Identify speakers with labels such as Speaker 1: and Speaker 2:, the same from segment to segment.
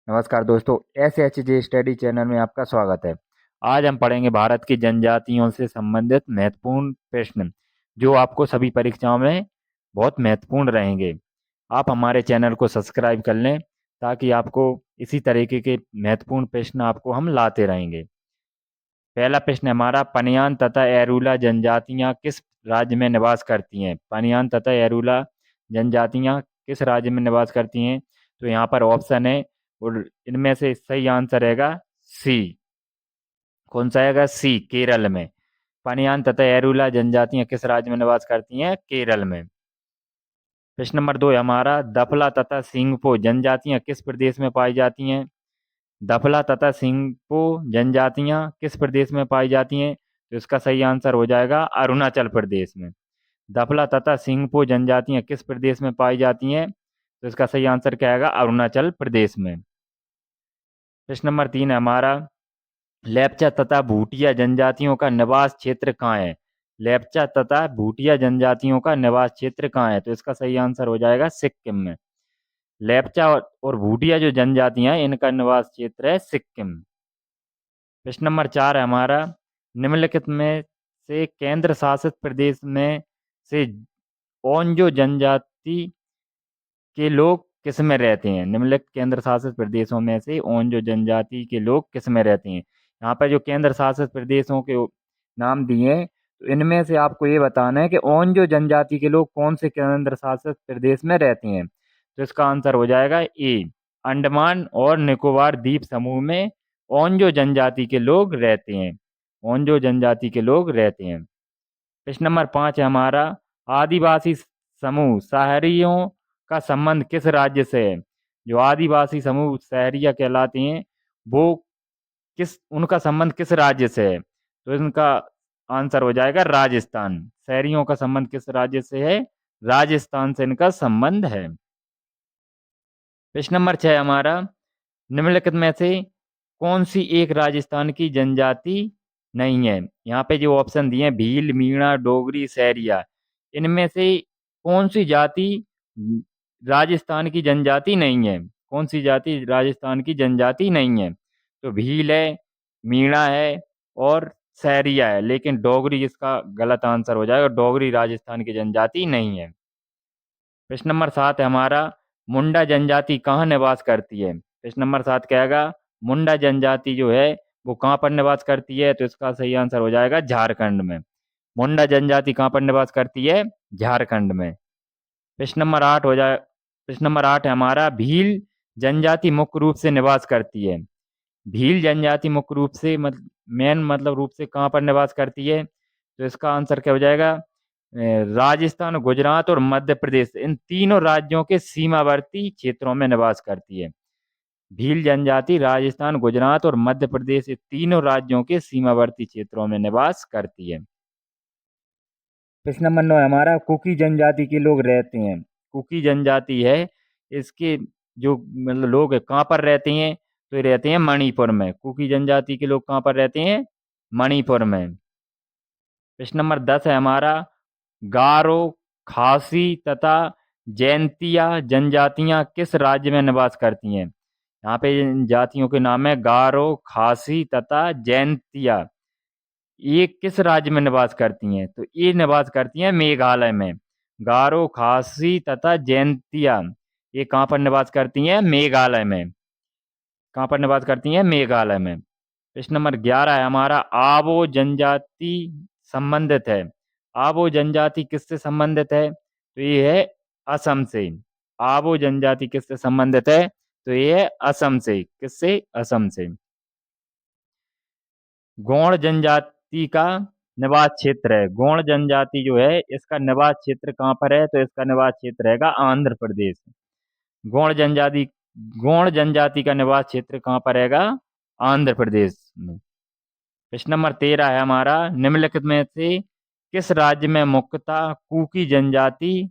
Speaker 1: नमस्कार दोस्तों, SHG study channel में आपका स्वागत है। आज हम पढ़ेंगे भारत की जनजातियों से संबंधित महत्वपूर्ण प्रश्न, जो आपको सभी परीक्षाओं में बहुत महत्वपूर्ण रहेंगे। आप हमारे चैनल को सब्सक्राइब कर लें ताकि आपको इसी तरीके के महत्वपूर्ण प्रश्न आपको हम लाते रहेंगे। पहला प्रश्न हमारा, पनियान तथा एरुला जनजातियां किस राज्य में निवास करती हैं? पनियान तथा एरुला जनजातियां किस राज्य में निवास करती हैं? तो यहाँ पर ऑप्शन है और इनमें से सही आंसर रहेगा सी। कौन सा आएगा? सी, केरल में। पनियान तथा एरुला जनजातियां किस राज्य में निवास करती हैं? केरल में। प्रश्न नंबर 2 है हमारा, दफला तथा सिंगपो जनजातियां किस प्रदेश में पाई जाती हैं? दफला तथा सिंगपो जनजातियां किस प्रदेश में पाई जाती हैं? तो इसका सही आंसर हो जाएगा अरुणाचल प्रदेश में। दफला तथा सिंगपो जनजातियां किस प्रदेश में पाई जाती हैं? तो इसका सही आंसर क्या आएगा? अरुणाचल प्रदेश में। प्रश्न नंबर 3 है हमारा, लेप्चा तथा भूटिया जनजातियों का निवास क्षेत्र कहाँ है? लेप्चा तथा भूटिया जनजातियों का निवास क्षेत्र कहाँ है? तो इसका सही आंसर हो जाएगा सिक्किम में। लेप्चा और भूटिया जो जनजातियां हैं, इनका निवास क्षेत्र है सिक्किम। प्रश्न नंबर 4 है हमारा, निम्नलिखित में से केंद्र शासित प्रदेश में से ओंजो जनजाति के लोग किस में रहते हैं? निम्नलिखित केंद्र शासित प्रदेशों में से ओंजो जनजाति के लोग किस में रहते हैं? यहाँ पर जो केंद्र शासित प्रदेशों के नाम दिए हैं, तो इनमें से आपको ये बताना है कि ओंजो जनजाति के लोग कौन से केंद्र शासित प्रदेश में रहते हैं। तो इसका आंसर हो जाएगा ए, अंडमान और निकोबार द्वीप समूह में ओंजो जनजाति के लोग रहते हैं। ओंजो जनजाति के लोग रहते हैं। प्रश्न नंबर 5 है हमारा, आदिवासी समूह शहरियों का संबंध किस राज्य से है? जो आदिवासी समूह शहरिया कहलाते हैं, वो उनका संबंध किस राज्य से है? तो इनका आंसर हो जाएगा राजस्थान। शहरियों का संबंध किस राज्य से है? राजस्थान से इनका संबंध है। प्रश्न नंबर 6 हमारा, निम्नलिखित में से कौन सी एक राजस्थान की जनजाति नहीं है? यहाँ पे जो ऑप्शन दिए हैं, भील, मीणा, डोगरी, सहरिया, इनमें से कौन सी जाति राजस्थान की जनजाति नहीं है? कौन सी जाति राजस्थान की जनजाति नहीं है? तो भील है, मीणा है और सहरिया है, लेकिन डोगरी इसका गलत आंसर हो जाएगा। डोगरी राजस्थान की जनजाति नहीं है। प्रश्न नंबर 7 है हमारा, मुंडा जनजाति कहाँ निवास करती है? प्रश्न नंबर 7 क्या आएगा? मुंडा जनजाति जो है वो कहाँ पर निवास करती है? तो इसका सही आंसर हो जाएगा झारखंड में। मुंडा जनजाति कहाँ पर निवास करती है? झारखंड में। प्रश्न नंबर 8 है हमारा, भील जनजाति मुख्य रूप से निवास करती है। भील जनजाति मुख्य रूप से मेन मतलब रूप से कहाँ पर निवास करती है? तो इसका आंसर क्या हो जाएगा? राजस्थान, गुजरात और मध्य प्रदेश, इन तीनों राज्यों के सीमावर्ती क्षेत्रों में निवास करती है। भील जनजाति राजस्थान, गुजरात और मध्य प्रदेश, ये तीनों राज्यों के सीमावर्ती क्षेत्रों में निवास करती है। प्रश्न नंबर 9 हमारा, कुकी जनजाति के लोग रहते हैं। कुकी जनजाति है, इसके जो लोग कहाँ पर रहते हैं? तो ये रहते हैं मणिपुर में। कुकी जनजाति के लोग कहाँ पर रहते हैं? मणिपुर में। प्रश्न नंबर 10 है हमारा, गारो, खासी तथा जैंतिया जनजातियां किस राज्य में निवास करती हैं? यहाँ पे इन जातियों के नाम है गारो, खासी तथा जैंतिया। ये किस राज्य में निवास करती हैं? तो ये निवास करती हैं मेघालय में। गारो, खासी तथा जैंतिया, ये कहाँ पर निवास करती हैं? मेघालय में। कहाँ पर निवास करती हैं? मेघालय में। प्रश्न नंबर 11 है हमारा, आबो जनजाति संबंधित है। आबो जनजाति किससे संबंधित है? तो ये है असम से। आबो जनजाति किससे संबंधित है? तो ये है असम से। किससे? असम से। गौड़ जनजाति का निवास क्षेत्र है। गौड़ जनजाति जो है, इसका निवास क्षेत्र कहाँ पर है? तो इसका निवास क्षेत्र रहेगा आंध्र प्रदेश। गौड़ जनजाति गौड़ जनजाति का निवास क्षेत्र कहाँ पर रहेगा? आंध्र प्रदेश में। प्रश्न नंबर 13 है हमारा, निम्नलिखित में से किस राज्य में मुख्यतः कुकी जनजाति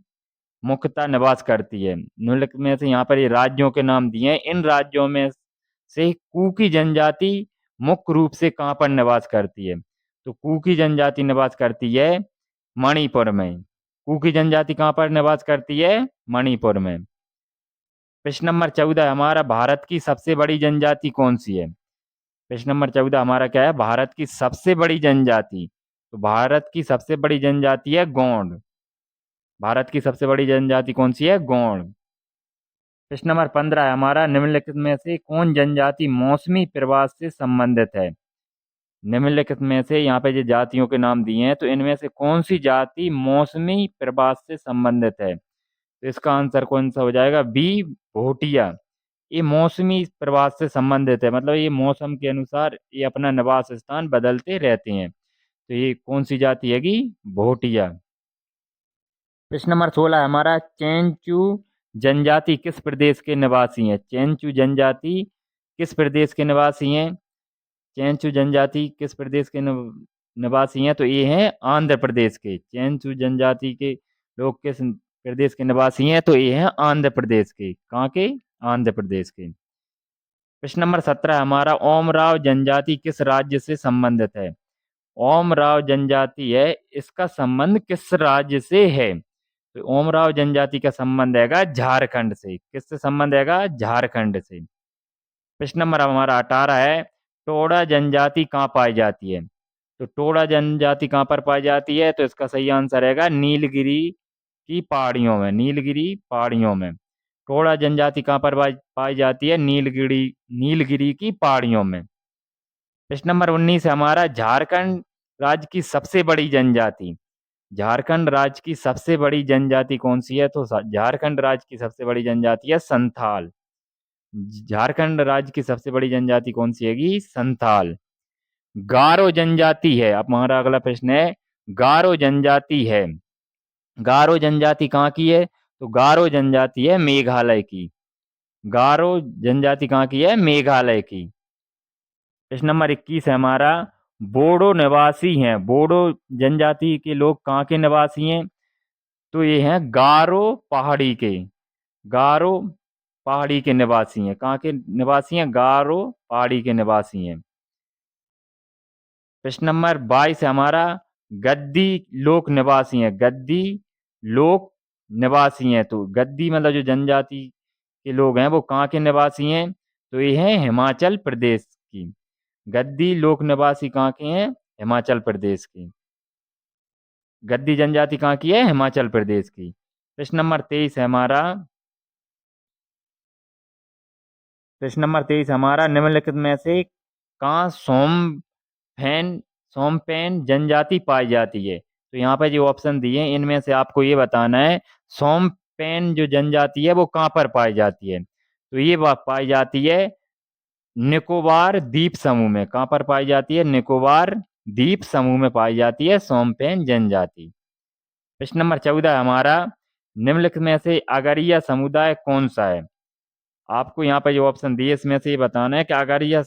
Speaker 1: मुख्यतः निवास करती है? निम्नलिखित में से यहाँ पर ये राज्यों के नाम दिए हैं, इन राज्यों में से कुकी जनजाति मुख्य रूप से कहाँ पर निवास करती है? तो कुकी जनजाति निवास करती है मणिपुर में। कुकी जनजाति कहाँ पर निवास करती है? मणिपुर में। प्रश्न नंबर 14 हमारा, भारत की सबसे बड़ी जनजाति कौन सी है? प्रश्न नंबर 14 हमारा क्या है? भारत की सबसे बड़ी जनजाति। तो भारत की सबसे बड़ी जनजाति है गोंड। भारत की सबसे बड़ी जनजाति कौन सी है? गोंड। प्रश्न नंबर 15 है हमारा, निम्नलिखित में से कौन जनजाति मौसमी प्रवास से संबंधित है? निम्नलिखित में से, यहाँ पे जो जातियों के नाम दिए हैं, तो इनमें से कौन सी जाति मौसमी प्रवास से संबंधित है? तो इसका आंसर कौन सा हो जाएगा? बी, भोटिया। ये मौसमी प्रवास से संबंधित है, मतलब ये मौसम के अनुसार ये अपना निवास स्थान बदलते रहते हैं। तो ये कौन सी जाति हैगी? भोटिया। प्रश्न नंबर 16 है हमारा, चेंचू जनजाति किस प्रदेश के निवासी हैं? चेंचू जनजाति किस प्रदेश के निवासी हैं? चेंचू जनजाति किस प्रदेश के निवासी हैं? तो ये हैं आंध्र प्रदेश के। चेंचू जनजाति के लोग किस प्रदेश के निवासी हैं? तो ये हैं आंध्र प्रदेश के। कहाँ के? आंध्र प्रदेश के। प्रश्न नंबर 17 हमारा, ओमराव जनजाति किस राज्य से संबंधित है? ओमराव जनजाति है, इसका संबंध किस राज्य से है? तो ओमराव जनजाति का संबंध हैगा झारखंड से। किससे संबंध हैगा? झारखंड से। प्रश्न नंबर हमारा 18 है, टोडा जनजाति कहाँ पाई जाती है? तो टोडा जनजाति कहाँ पर पाई जाती है? तो इसका सही आंसर हैगा नीलगिरी की पहाड़ियों में। नीलगिरी पहाड़ियों में। टोडा जनजाति कहाँ पर पाई जाती है? नीलगिरी, नीलगिरी की पहाड़ियों में। प्रश्न नंबर 19 है हमारा, झारखंड राज्य की सबसे बड़ी जनजाति। झारखंड राज्य की सबसे बड़ी जनजाति कौन सी है? तो झारखंड राज्य की सबसे बड़ी जनजाति है संथाल। झारखंड राज्य की सबसे बड़ी जनजाति कौन सी हैगी? संथाल। गारो जनजाति है, अब हमारा अगला प्रश्न है, गारो जनजाति है। गारो जनजाति कहाँ की है? तो गारो जनजाति है मेघालय की। गारो जनजाति कहाँ की है? मेघालय की। प्रश्न नंबर 21 है हमारा, बोडो निवासी हैं। बोडो जनजाति के लोग कहाँ के निवासी हैं? तो ये हैं गारो पहाड़ी के। गारो पहाड़ी के निवासी हैं। कहाँ के निवासी हैं? गारो पहाड़ी के निवासी हैं। प्रश्न नंबर 22 है हमारा, गद्दी लोक निवासी हैं। गद्दी लोक निवासी हैं। तो गद्दी मतलब जो जनजाति के लोग हैं वो कहाँ के निवासी हैं? तो ये हैं हिमाचल प्रदेश की। गद्दी लोक निवासी कहाँ के हैं? हिमाचल प्रदेश के। गद्दी जनजाति कहाँ की है? हिमाचल प्रदेश की। प्रश्न नंबर 23 है हमारा, प्रश्न नंबर 23 हमारा, निम्नलिखित में से कहाँ सोमफेन सोमपेन जनजाति पाई जाती है? तो यहाँ पे जो ऑप्शन दिए हैं इनमें से आपको ये बताना है सोमपेन जो जनजाति है वो कहाँ पर पाई जाती है? तो ये पाई जाती है निकोबार द्वीप समूह में। कहाँ पर पाई जाती है? निकोबार द्वीप समूह में पाई जाती है सोमपेन जनजाति। प्रश्न नंबर 14 हमारा, निम्नलिखित में से अगरिया समुदाय कौन सा है? आपको यहाँ पे जो ऑप्शन दिए इसमें से ये बताना है कि अगरिया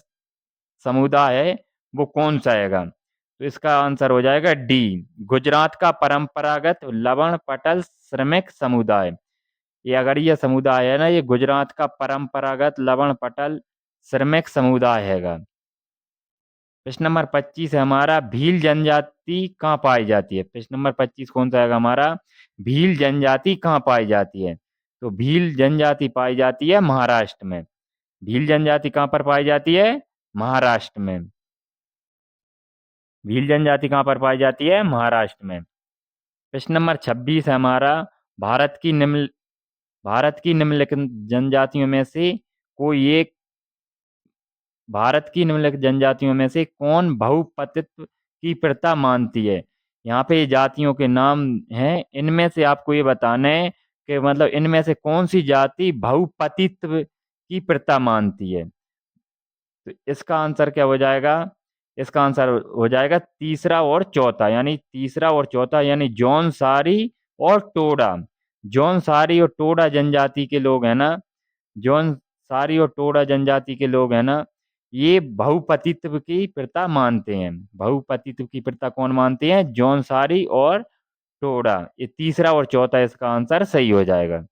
Speaker 1: समुदाय है वो कौन सा हैगा। तो इसका आंसर हो जाएगा डी, गुजरात का परंपरागत लवण पटल श्रमिक समुदाय। ये अगरिया समुदाय है ना, ये गुजरात का परंपरागत लवण पटल श्रमिक समुदाय हैगा। प्रश्न नंबर 25 है हमारा, भील जनजाति कहाँ पाई जाती है? प्रश्न नंबर 25 कौन सा है हमारा? भील जनजाति कहाँ पाई जाती है? तो भील जनजाति पाई जाती है महाराष्ट्र में। भील जनजाति कहाँ पर पाई जाती है? महाराष्ट्र में। भील जनजाति कहाँ पर पाई जाती है? महाराष्ट्र में। प्रश्न नंबर 26 है हमारा, भारत की निम्न भारत की निम्नलिखित जनजातियों में से कोई एक भारत की निम्नलिखित जनजातियों में से कौन बहुपतित्व की प्रथा मानती है? यहाँ पे ये जातियों के नाम हैं, इनमें से आपको ये बताना है कि मतलब इनमें से कौन सी जाति बहुपतित्व की प्रथा मानती है। तो इसका आंसर क्या हो जाएगा? इसका आंसर हो जाएगा तीसरा और चौथा, यानी तीसरा और चौथा, यानी जौनसारी और टोडा। जौनसारी और टोडा जनजाति के लोग हैं ना, जौनसारी और टोडा जनजाति के लोग हैं ना, ये बहुपतित्व की प्रथा मानते हैं। बहुपतित्व की प्रथा कौन मानते हैं? जौनसारी और टोडा। ये तीसरा और चौथा इसका आंसर सही हो जाएगा।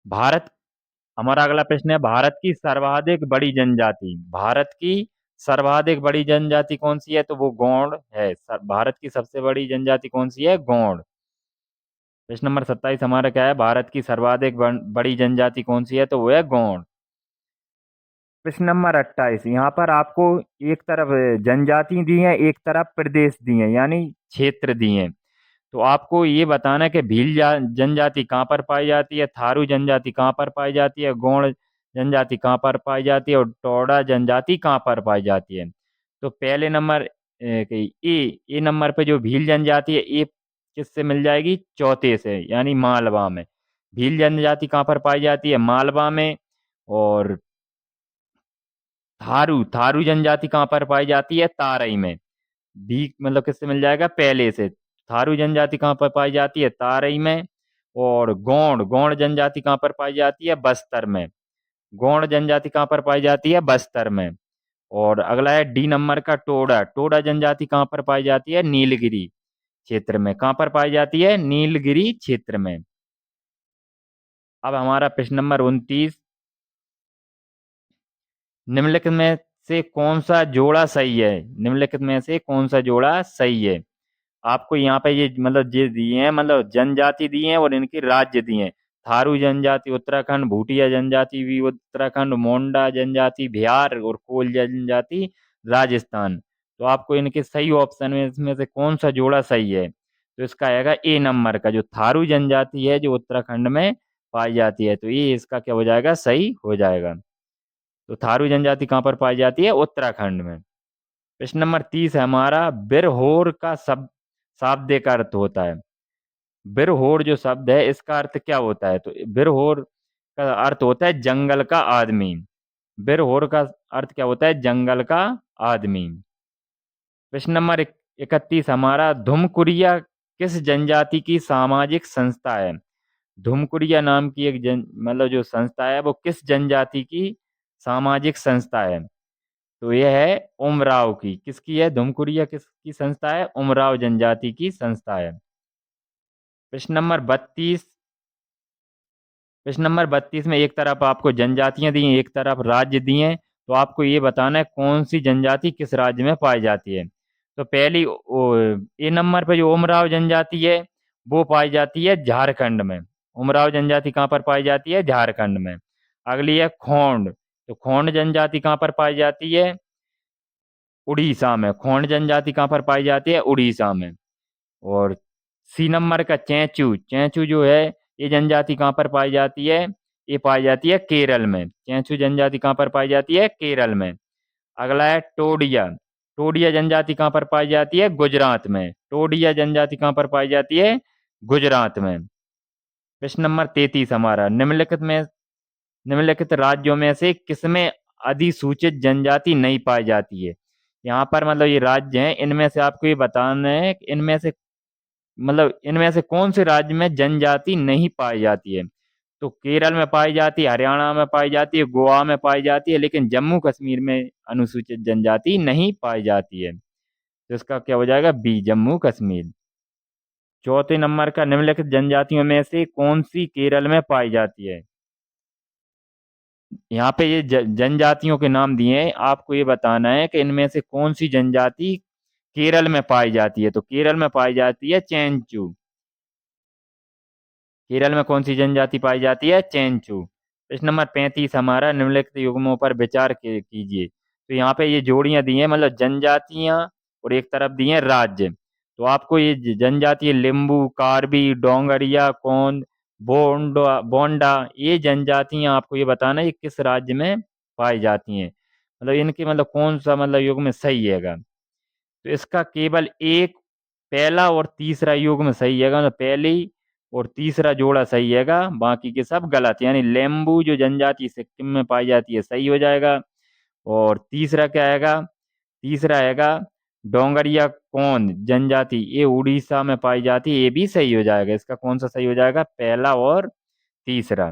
Speaker 1: भारत हमारा अगला प्रश्न है, भारत की सर्वाधिक बड़ी जनजाति। भारत की सर्वाधिक बड़ी जनजाति कौन सी है? तो वो गौड़ है। भारत की सबसे बड़ी जनजाति कौन सी है? गौड़। प्रश्न नंबर 27 हमारा क्या है, भारत की सर्वाधिक बड़ी जनजाति कौन सी है, तो वो है गौड़। प्रश्न नंबर 28, यहाँ पर आपको एक तरफ जनजाति दी है, एक तरफ प्रदेश दिए हैं, यानी क्षेत्र दिए हैं। तो आपको ये बताना है कि जनजाति कहाँ पर पाई जाती है, थारू जनजाति कहाँ पर पाई जाती है, गौड़ जनजाति कहाँ पर पाई जाती है, और टोडा जनजाति कहाँ पर पाई जाती है। तो पहले नंबर ए नंबर पे जो भील जनजाति है, ए किससे मिल जाएगी, चौथे से, यानी मालवा में। भील जनजाति कहाँ पर पाई जाती है, मालवा में। और थारू थारू जनजाति कहाँ पर पाई जाती है, तारई में। बी मतलब किससे मिल जाएगा, पहले से। थारू जनजाति कहाँ पर पाई जाती है, तारई में। और गौड़ गौड़ जनजाति कहाँ पर पाई जाती है, बस्तर में। गौड़ जनजाति कहाँ पर पाई जाती है, बस्तर में। और अगला है डी नंबर का, टोडा टोडा जनजाति कहाँ पर पाई जाती है, नीलगिरी क्षेत्र में। कहाँ पर पाई जाती है, नीलगिरी क्षेत्र में। अब हमारा प्रश्न नंबर 29, निम्नलिखित में से कौन सा जोड़ा सही है, निम्नलिखित में से कौन सा जोड़ा सही है। आपको यहाँ पे ये मतलब ये दिए हैं, मतलब जनजाति दिए हैं और इनके राज्य दिए हैं। थारू जनजाति उत्तराखंड, भूटिया जनजाति भी उत्तराखंड, मोंडा जनजाति बिहार, और कोल जनजाति राजस्थान। तो आपको इनके सही ऑप्शन में इसमें से कौन सा जोड़ा सही है, तो इसका आएगा ए नंबर का, जो थारू जनजाति है, जो उत्तराखंड में पाई जाती है। तो ये इसका क्या हो जाएगा, सही हो जाएगा। तो थारू जनजाति कहाँ पर पाई जाती है, उत्तराखंड में। प्रश्न नंबर 30 है हमारा, बिरहोर का शाब्दिक अर्थ होता है। बिरहोर जो शब्द है, इसका अर्थ क्या होता है, तो बिरहोर का अर्थ होता है जंगल का आदमी। बिरहोर का अर्थ क्या होता है, जंगल का आदमी। प्रश्न नंबर 31 हमारा, धुमकुरिया किस जनजाति की सामाजिक संस्था है। धुमकुरिया नाम की एक मतलब जो संस्था है, वो किस जनजाति की सामाजिक संस्था है, तो यह है उमराव की। किसकी है, धुमकुरिया किसकी संस्था है, उमराव जनजाति की संस्था है। प्रश्न नंबर 32, प्रश्न नंबर 32 में एक तरफ आपको जनजातियां दी हैं, एक तरफ राज्य दिए हैं। तो आपको ये बताना है कौन सी जनजाति किस राज्य में पाई जाती है। तो पहली ए नंबर पे जो उमराव जनजाति है, वो पाई जाती है झारखंड में। उमराव जनजाति कहाँ पर पाई जाती है, झारखंड में। अगली है खोंड, तो खोंड जनजाति कहाँ पर पाई जाती है, उड़ीसा में। खोंड जनजाति कहाँ पर पाई जाती है, उड़ीसा में। और सी नंबर का चैंचू, चैंचू जो है, ये जनजाति कहाँ पर पाई जाती है, ये पाई जाती है केरल में। चैंचू जनजाति कहाँ पर पाई जाती है, केरल में। अगला है टोडिया, टोडिया जनजाति कहाँ पर पाई जाती है, गुजरात में। टोडिया जनजाति कहाँ पर पाई जाती है, गुजरात में। प्रश्न नंबर 33 हमारा, निम्नलिखित राज्यों में से किसमें अधिसूचित जनजाति नहीं पाई जाती है। यहाँ पर मतलब ये राज्य हैं, इनमें से आपको ये बताना है कि इनमें से मतलब इनमें से कौन से राज्य में जनजाति नहीं पाई जाती है। तो केरल में पाई जाती है, हरियाणा में पाई जाती है, गोवा में पाई जाती है, लेकिन जम्मू कश्मीर में अनुसूचित जनजाति नहीं पाई जाती है। तो इसका क्या हो जाएगा, बी, जम्मू कश्मीर। चौथे नंबर का, निम्नलिखित जनजातियों में से कौन सी केरल में पाई जाती है। यहाँ पे ये जनजातियों के नाम दिए हैं, आपको ये बताना है कि इनमें से कौन सी जनजाति केरल में पाई जाती है। तो केरल में पाई जाती है चेंचू। केरल में कौन सी जनजाति पाई जाती है, चेंचू। प्रश्न नंबर 35 हमारा, निम्नलिखित युग्मों पर विचार कीजिए। तो यहाँ पे ये जोड़ियां दी हैं, मतलब जनजातियां, और एक तरफ दी हैं राज्य। तो आपको ये जनजाति, लिम्बू, कार्बी, डोंगरिया, कौंद, बोंडा बोंडा, ये जनजातियां आपको ये बताना है ये किस राज्य में पाई जाती हैं, मतलब इनके मतलब कौन सा मतलब युग्म सही है। तो इसका केवल एक, पहला और तीसरा युग्म सही है, मतलब पहली और तीसरा जोड़ा सही है, बाकी के सब गलत। यानी लेम्बू जो जनजाति सिक्किम में पाई जाती है, सही हो जाएगा। और तीसरा क्या आएगा, तीसरा आएगा डोंगरिया कौन जनजाति, ये उड़ीसा में पाई जाती है, ये भी सही हो जाएगा। इसका कौन सा सही हो जाएगा, पहला और तीसरा।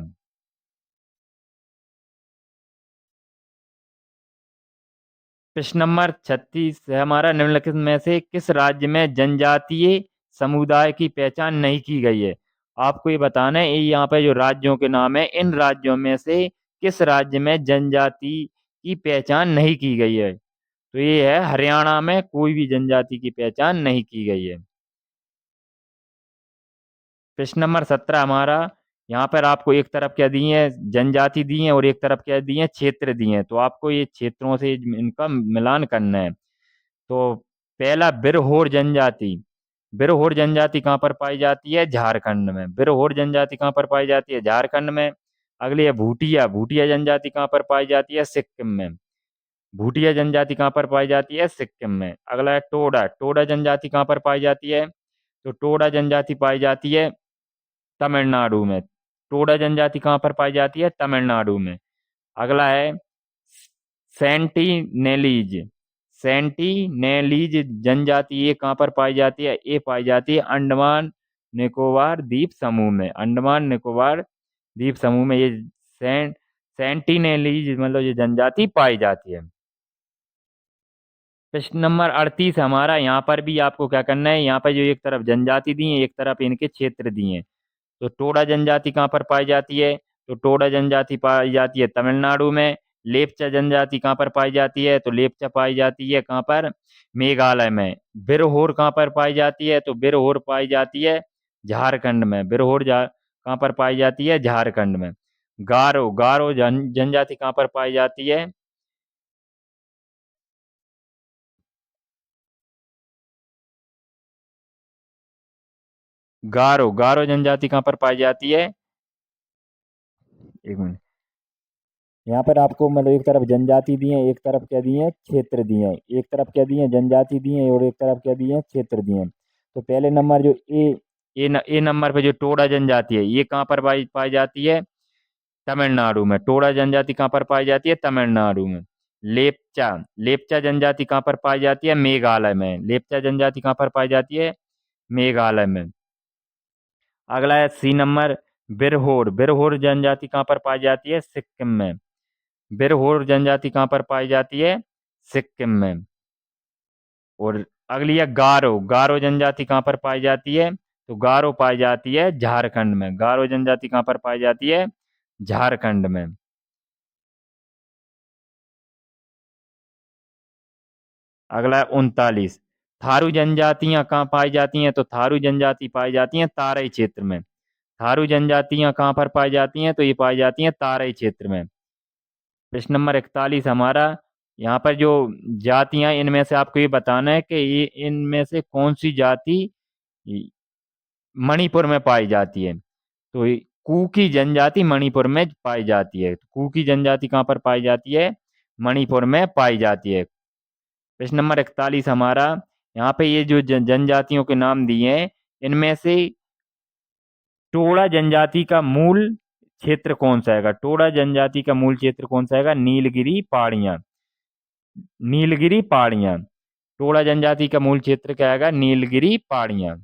Speaker 1: प्रश्न नंबर 36 है हमारा, निम्नलिखित में से किस राज्य में जनजातीय समुदाय की पहचान नहीं की गई है। आपको ये बताना है, ये यहाँ पे जो राज्यों के नाम है, इन राज्यों में से किस राज्य में जनजाति की पहचान नहीं की गई है। तो ये है हरियाणा में कोई भी जनजाति की पहचान नहीं की गई है। प्रश्न नंबर 17 हमारा, यहाँ पर आपको एक तरफ क्या दी है, जनजाति दी है और एक तरफ क्या दी है, क्षेत्र दिए हैं। तो आपको ये क्षेत्रों से इनका मिलान करना है। तो पहला बिरहोर जनजाति। बिरहोर जनजाति कहाँ पर पाई जाती है, झारखंड में। बिरहोर जनजाति कहाँ पर पाई जाती है, झारखंड में। अगली है भूटिया। भूटिया जनजाति कहाँ पर पाई जाती है, सिक्किम में। भूटिया जनजाति कहाँ पर पाई जाती है, सिक्किम में। अगला है टोडा। टोडा जनजाति कहाँ पर पाई जाती है, तो टोडा जनजाति पाई जाती है तमिलनाडु में। टोडा जनजाति कहाँ पर पाई जाती है, तमिलनाडु में। अगला है सेंटिनेलीज। सेंटिनेलीज जनजाति ये कहाँ पर पाई जाती है, ये पाई जाती है अंडमान निकोबार द्वीप समूह में। अंडमान निकोबार द्वीप समूह में ये सेंटिनेलीज मतलब ये जनजाति पाई जाती है। प्रश्न नंबर 38 हमारा, यहाँ पर भी आपको क्या करना है, यहाँ पर जो एक तरफ जनजाति दी है, एक तरफ इनके क्षेत्र दिए हैं। तो टोडा जनजाति कहाँ पर पाई जाती है, तो टोडा जनजाति पाई जाती है तमिलनाडु में। लेपचा जनजाति कहाँ पर पाई जाती है, तो लेपचा पाई जाती है कहाँ पर, मेघालय में। बिरहोर कहाँ पर पाई जाती है, तो बिरहोर पाई जाती है झारखंड में। बिरहोर कहाँ पर पाई जाती है, झारखंड में। गारो। गारो जनजाति कहाँ पर पाई जाती है, गारो। गारो जनजाति कहाँ पर पाई जाती है, एक मिनट। यहाँ पर आपको मतलब एक तरफ जनजाति दी है, एक तरफ क्या दी है, क्षेत्र दिए हैं। एक तरफ क्या दिए, जनजाति दी है और एक तरफ क्या दिए, क्षेत्र दिए हैं। तो पहले नंबर जो ए नंबर पे जो टोडा जनजाति है, ये कहाँ पर पाई जाती है, तमिलनाडु में। टोडा जनजाति कहाँ पर पाई जाती है, तमिलनाडु में। लेपचा। लेपचा जनजाति कहाँ पर पाई जाती है, मेघालय में। लेपचा जनजाति कहाँ पर पाई जाती है, मेघालय में। अगला है सी नंबर, बिरहोर। बिरहोर जनजाति कहाँ पर पाई जाती है, सिक्किम में। बिरहोर जनजाति कहाँ पर पाई जाती है, सिक्किम में। और अगली है गारो। गारो जनजाति कहाँ पर पाई जाती है, तो गारो पाई जाती है झारखंड में। गारो जनजाति कहाँ पर पाई जाती है, झारखंड में। अगला है 39, थारू जनजातियां कहाँ पाई जाती हैं, तो थारू जनजाति पाई जाती हैं तारई क्षेत्र में। थारू जनजातियां कहाँ पर पाई जाती हैं, तो ये पाई जाती हैं तारई क्षेत्र में। प्रश्न नंबर 41 हमारा, यहाँ पर जो जातियां, इनमें से आपको ये बताना है कि ये इनमें से कौन सी जाति मणिपुर में पाई जाती है। तो कुकी जनजाति मणिपुर में पाई जाती है। कुकी जनजाति कहाँ पर पाई जाती है, मणिपुर में पाई जाती है। प्रश्न नंबर 41 हमारा, यहाँ पे ये जो जनजातियों के नाम दिए हैं, इनमें से टोडा जनजाति का मूल क्षेत्र कौन सा है। टोडा जनजाति का मूल क्षेत्र कौन सा है, नीलगिरी पहाड़ियाँ। नीलगिरी पहाड़ियाँ। टोडा जनजाति का मूल क्षेत्र क्या है, नीलगिरी पहाड़ियाँ।